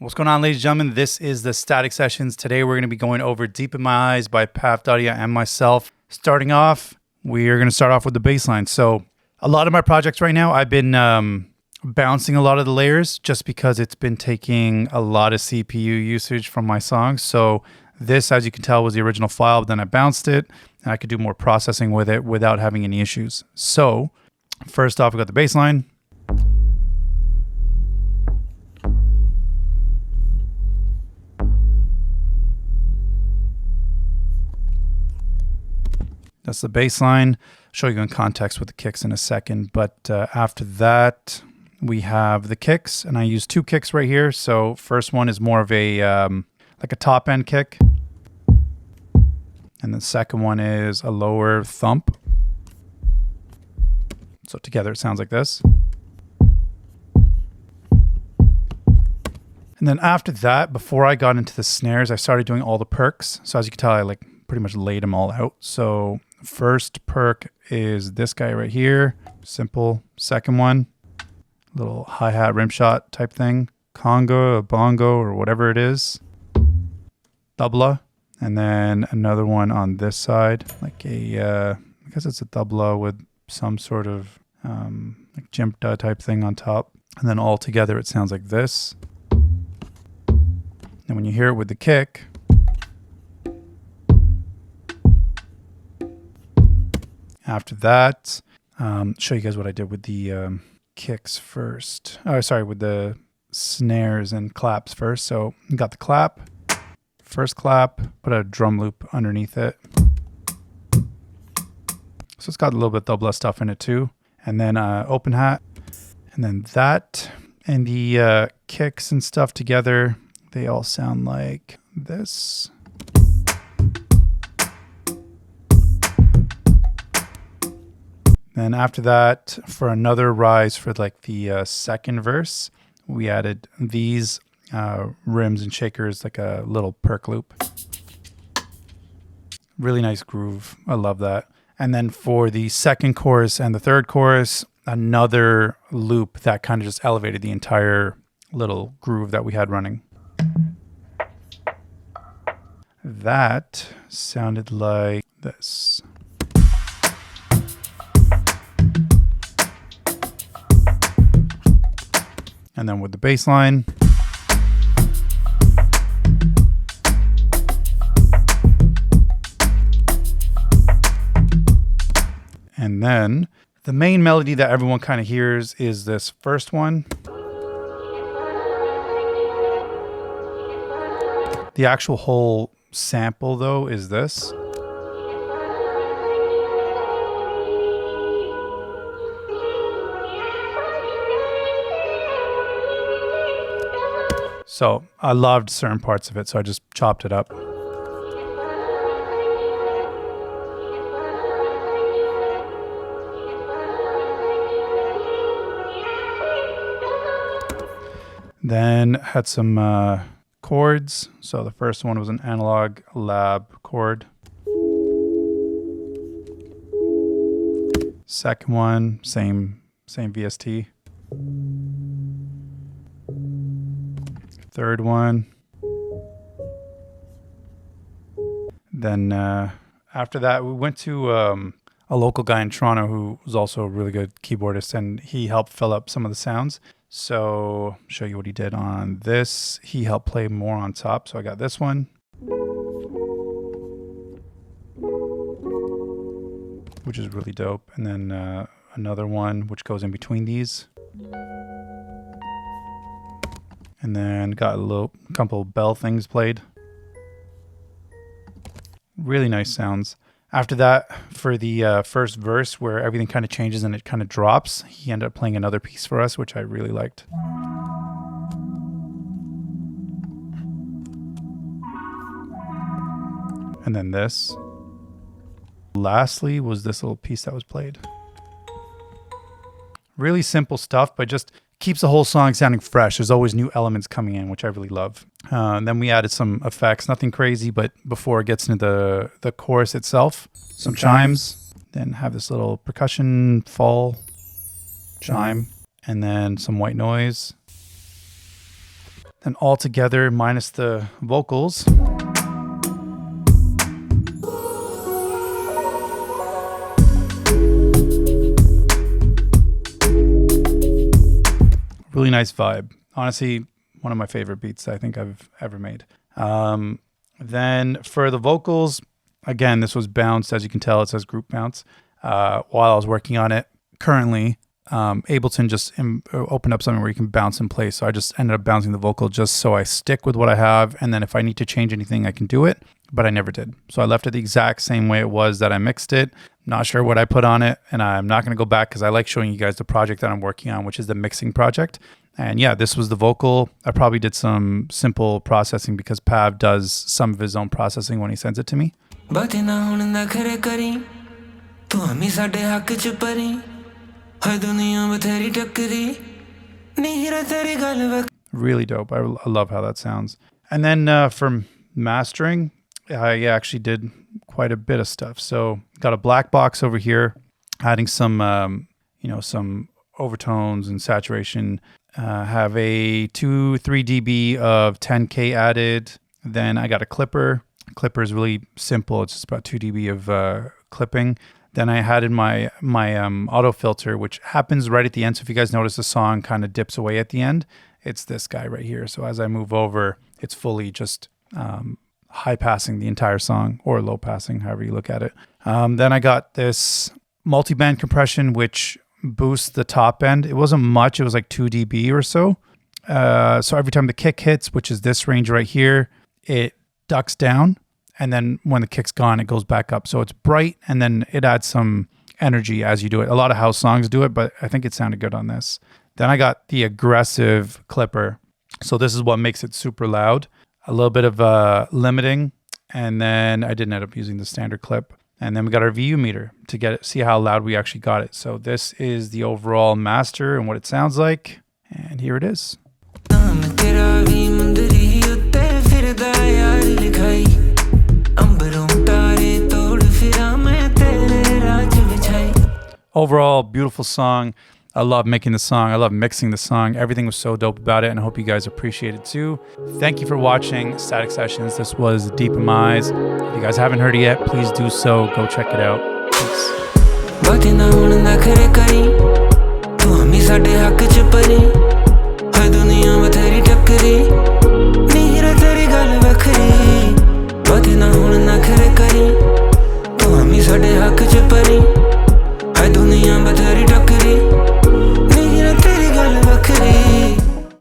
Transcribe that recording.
What's going on, ladies and gentlemen? This is the Static Sessions. Today we're going to be going over Deep in My Eyes by Pav Dharia and myself. Starting off, we are going to start off with the bass line. So a lot of my projects right now, I've been bouncing a lot of the layers just because it's been taking a lot of CPU usage from my songs. So this, as you can tell, was the original file, but then I bounced it and I could do more processing with it without having any issues. So first off, we got the bass line. That's the bass line. I'll show you in context with the kicks in a second. But after that, we have the kicks, and I use two kicks right here. So first one is more of a like a top end kick, and the second one is a lower thump. So together it sounds like this. And then after that, before I got into the snares, I started doing all the perks. So as you can tell, I pretty much laid them all out. So first perk is this guy right here. Simple. Second one, little hi-hat rim shot type thing. Conga, a bongo, or whatever it is. Tabla. And then another one on this side, like I guess it's a tabla with some sort of like jimta type thing on top. And then all together it sounds like this. And when you hear it with the kick, after that, show you guys what I did with the kicks first. Oh, sorry, with the snares and claps first. So you got the clap, first clap, put a drum loop underneath it. So it's got a little bit of tabla stuff in it too. And then open hat. And then that and the kicks and stuff together, they all sound like this. Then after that, for another rise for like the second verse, we added these rims and shakers, like a little perk loop. Really nice groove. I love that. And then for the second chorus and the third chorus, another loop that kind of just elevated the entire little groove that we had running. That sounded like this. And then with the bass line, and then the main melody that everyone kind of hears is this first one. The actual whole sample though is this. So I loved certain parts of it, so I just chopped it up. Then had some chords. So the first one was an analog lab chord. Second one, same VST. Third one. Then after that, we went to a local guy in Toronto who was also a really good keyboardist, and he helped fill up some of the sounds. So I'll show you what he did on this. He helped play more on top. So I got this one, which is really dope. And then another one which goes in between these. And then got a couple bell things played. Really nice sounds. After that, for the first verse where everything kind of changes and it kind of drops, he ended up playing another piece for us, which I really liked. And then this. Lastly was this little piece that was played. Really simple stuff, but just keeps the whole song sounding fresh. There's always new elements coming in, which I really love. And then we added some effects, nothing crazy, but before it gets into the chorus itself, some chimes, then have this little percussion fall chime, and then some white noise. Then all together minus the vocals. Really nice vibe. Honestly, one of my favorite beats I think I've ever made. Then for the vocals, again, this was bounced. As you can tell, it says group bounce. While I was working on it, currently, Ableton just opened up something where you can bounce in place. So I just ended up bouncing the vocal just so I stick with what I have. And then if I need to change anything, I can do it. But I never did. So I left it the exact same way it was that I mixed it. Not sure what I put on it. And I'm not going to go back because I like showing you guys the project that I'm working on, which is the mixing project. And yeah, this was the vocal. I probably did some simple processing because Pav does some of his own processing when he sends it to me. Really dope. I love how that sounds. And then for mastering, I actually did quite a bit of stuff. So got a black box over here, adding some, some overtones and saturation. Have a 2-3 dB of 10K added. Then I got a clipper. Clipper is really simple. It's just about 2 dB of clipping. Then I had in my auto filter, which happens right at the end. So if you guys notice, the song kind of dips away at the end. It's this guy right here. So as I move over, it's fully just high passing the entire song, or low passing, however you look at it. Then I got this multi-band compression, which boosts the top end. It wasn't much. It was like 2 dB or so. So every time the kick hits, which is this range right here, it ducks down. And then when the kick's gone, it goes back up. So it's bright, and then it adds some energy as you do it. A lot of house songs do it, but I think it sounded good on this. Then I got the aggressive clipper. So this is what makes it super loud. A little bit of limiting, and then I didn't end up using the standard clip. And then we got our VU meter to see how loud we actually got it. So this is the overall master and what it sounds like. And here it is. Overall, beautiful song. I love making the song. I love mixing the song. Everything was so dope about it, and I hope you guys appreciate it too. Thank you for watching Statik Sessions. This was Deep in My Eyes. If you guys haven't heard it yet, please do so. Go check it out. Peace.